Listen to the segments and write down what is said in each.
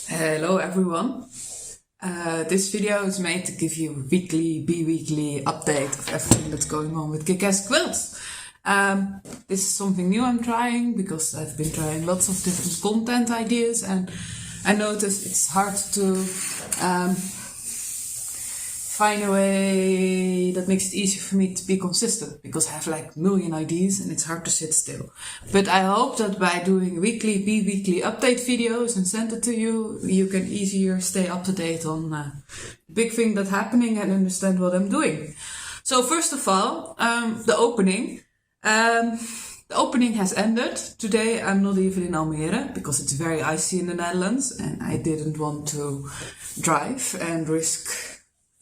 Hello everyone. This video is made to give you a weekly, bi-weekly update of everything that's going on with Kick Ass Quilts. This is something new I'm trying because I've been trying lots of different content ideas and I noticed it's hard to find a way that makes it easier for me to be consistent because I have like a million ideas and it's hard to sit still. But I hope that by doing weekly, bi-weekly update videos and send it to you, you can easier stay up to date on the big thing that's happening and understand what I'm doing. So first of all, the opening. The opening has ended. Today I'm not even in Almere because it's very icy in the Netherlands and I didn't want to drive and risk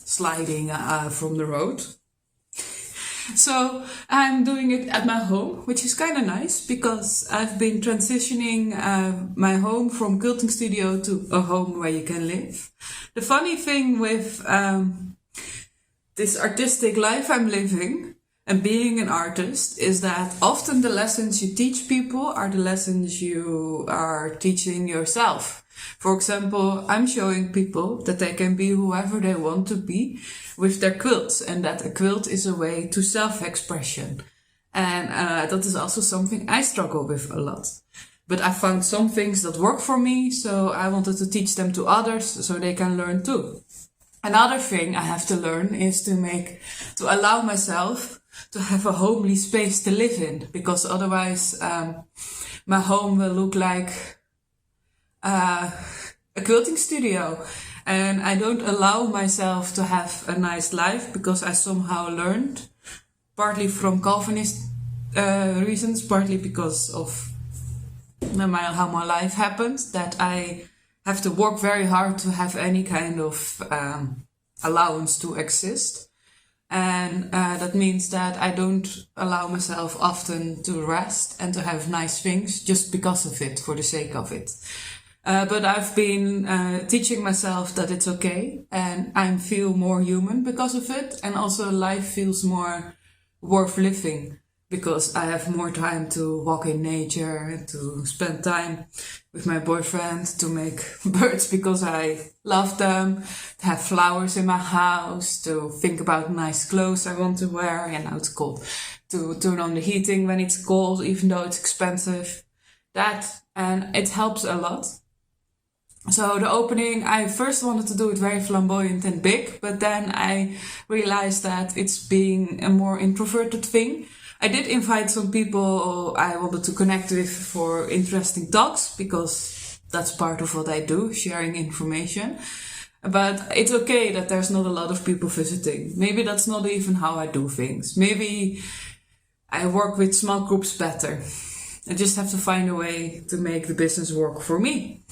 sliding from the road. So I'm doing it at my home, which is kind of nice because I've been transitioning my home from quilting studio to a home where you can live. The funny thing with this artistic life I'm living and being an artist is that often the lessons you teach people are the lessons you are teaching yourself. For example, I'm showing people that they can be whoever they want to be with their quilts and that a quilt is a way to self-expression. And that is also something I struggle with a lot. But I found some things that work for me, so I wanted to teach them to others so they can learn too. Another thing I have to learn is to allow myself to have a homely space to live in, because otherwise my home will look like a quilting studio and I don't allow myself to have a nice life because I somehow learned, partly from Calvinist reasons, partly because of how my life happened, that I have to work very hard to have any kind of allowance to exist. And that means that I don't allow myself often to rest and to have nice things just because of it, for the sake of it. But I've been teaching myself that it's okay and I feel more human because of it. And also life feels more worth living because I have more time to walk in nature, to spend time with my boyfriend, to make birds because I love them, to have flowers in my house, to think about nice clothes I want to wear, and now it's cold, to turn on the heating when it's cold, even though it's expensive. And it helps a lot. So the opening, I first wanted to do it very flamboyant and big, but then I realized that it's being a more introverted thing. I did invite some people I wanted to connect with for interesting talks, because that's part of what I do, sharing information. But it's okay that there's not a lot of people visiting. Maybe that's not even how I do things. Maybe I work with small groups better. I just have to find a way to make the business work for me.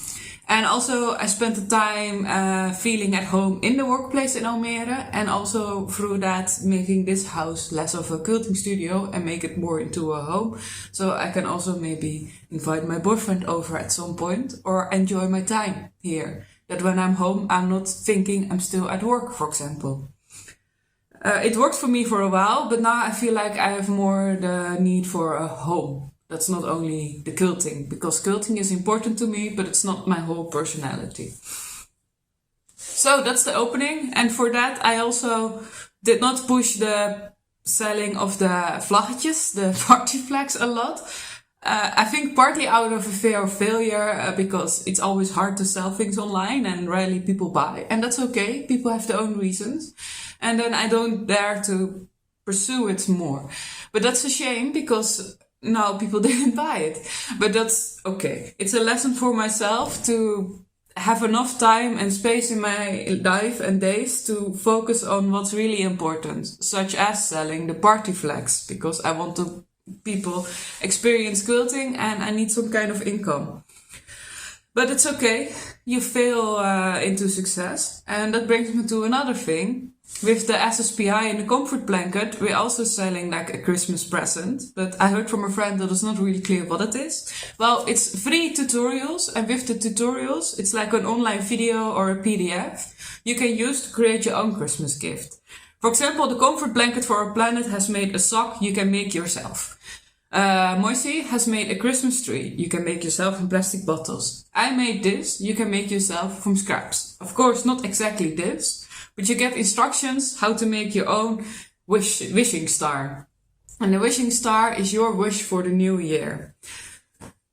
And also I spent the time feeling at home in the workplace in Almere, and also through that making this house less of a quilting studio and make it more into a home. So I can also maybe invite my boyfriend over at some point or enjoy my time here. That when I'm home, I'm not thinking I'm still at work, for example. It worked for me for a while, but now I feel like I have more the need for a home. That's not only the quilting, because quilting is important to me, but it's not my whole personality. So that's the opening. And for that, I also did not push the selling of the vlaggetjes, the party flags, a lot. I think partly out of a fear of failure, because it's always hard to sell things online and rarely people buy. And that's okay. People have their own reasons. And then I don't dare to pursue it more. But that's a shame because no, people didn't buy it. But that's okay. It's a lesson for myself to have enough time and space in my life and days to focus on what's really important, such as selling the party flags, because I want to people experience quilting and I need some kind of income. But it's okay. You fail into success. And that brings me to another thing. With the SSPI and the comfort blanket, we're also selling like a Christmas present. But I heard from a friend that it's not really clear what it is. Well, it's 3 tutorials, and with the tutorials, it's like an online video or a PDF you can use to create your own Christmas gift. For example, the comfort blanket for our planet has made a sock you can make yourself. Moisey has made a Christmas tree you can make yourself in plastic bottles. I made this you can make yourself from scraps. Of course, not exactly this, but you get instructions how to make your own wishing star. And the wishing star is your wish for the new year.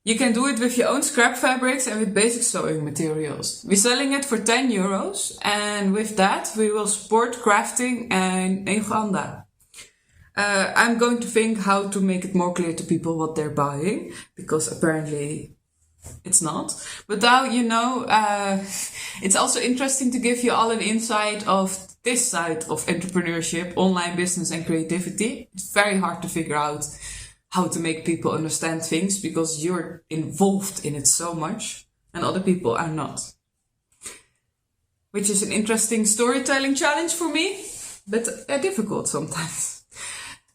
You can do it with your own scrap fabrics and with basic sewing materials. We're selling it for €10, and with that we will support crafting in Uganda. I'm going to think how to make it more clear to people what they're buying, because apparently it's not. But now you know, it's also interesting to give you all an insight of this side of entrepreneurship, online business and creativity. It's very hard to figure out how to make people understand things because you're involved in it so much and other people are not. Which is an interesting storytelling challenge for me, but difficult sometimes.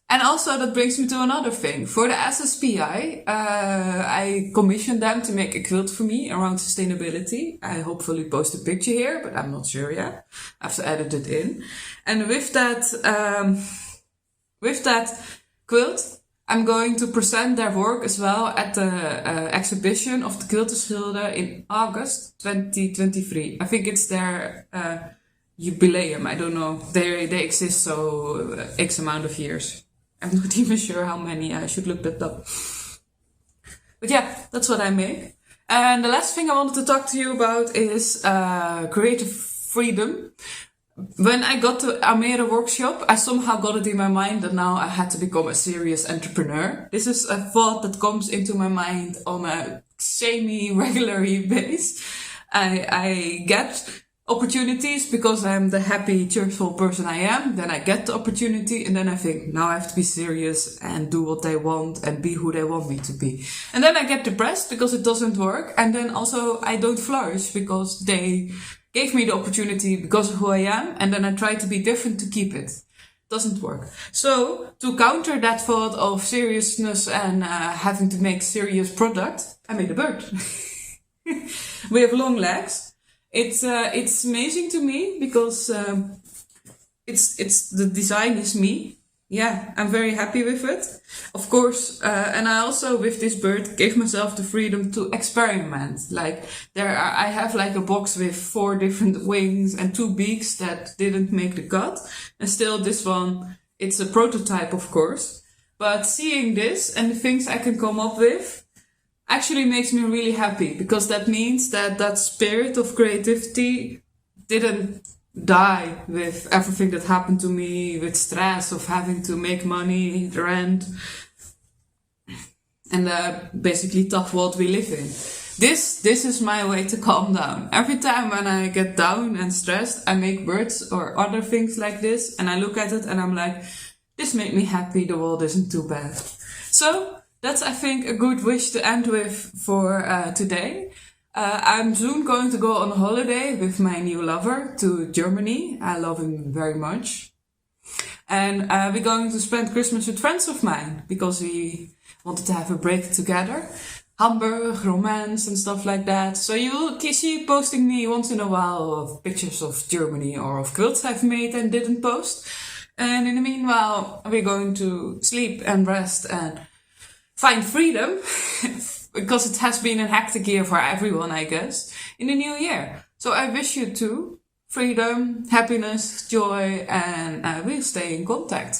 And also that brings me to another thing. For the SSPI, I commissioned them to make a quilt for me around sustainability. I hopefully post a picture here, but I'm not sure yet. I have to edit it in. And with that quilt, I'm going to present their work as well at the exhibition of the Quilterschilder in August 2023. I think it's their jubileum. I don't know. They exist so X amount of years. I'm not even sure how many. I should look that up. But yeah, that's what I make. And the last thing I wanted to talk to you about is creative freedom. When I got to Almere workshop, I somehow got it in my mind that now I had to become a serious entrepreneur. This is a thought that comes into my mind on a semi-regular base. I get opportunities because I'm the happy, cheerful person I am. Then I get the opportunity and then I think, now I have to be serious and do what they want and be who they want me to be. And then I get depressed because it doesn't work. And then also I don't flourish because they gave me the opportunity because of who I am. And then I try to be different to keep it. Doesn't work. So to counter that thought of seriousness and having to make serious product, I made a bird. We have long legs. It's amazing to me because it's the design is me. Yeah, I'm very happy with it. Of course, and I also with this bird gave myself the freedom to experiment. Like I have like a box with 4 different wings and 2 beaks that didn't make the cut, and still this one, it's a prototype, of course. But seeing this and the things I can come up with actually makes me really happy, because that means that spirit of creativity didn't die with everything that happened to me, with stress of having to make money, rent, and the basically tough world we live in. This is my way to calm down. Every time when I get down and stressed, I make birds or other things like this, and I look at it and I'm like, this made me happy, the world isn't too bad. So that's, I think, a good wish to end with for today. I'm soon going to go on a holiday with my new lover to Germany. I love him very much. And we're going to spend Christmas with friends of mine because we wanted to have a break together. Hamburg, romance and stuff like that. So you'll see posting me once in a while of pictures of Germany or of quilts I've made and didn't post. And in the meanwhile, we're going to sleep and rest and find freedom, because it has been a hectic year for everyone, I guess, in the new year. So I wish you too freedom, happiness, joy, and we'll stay in contact.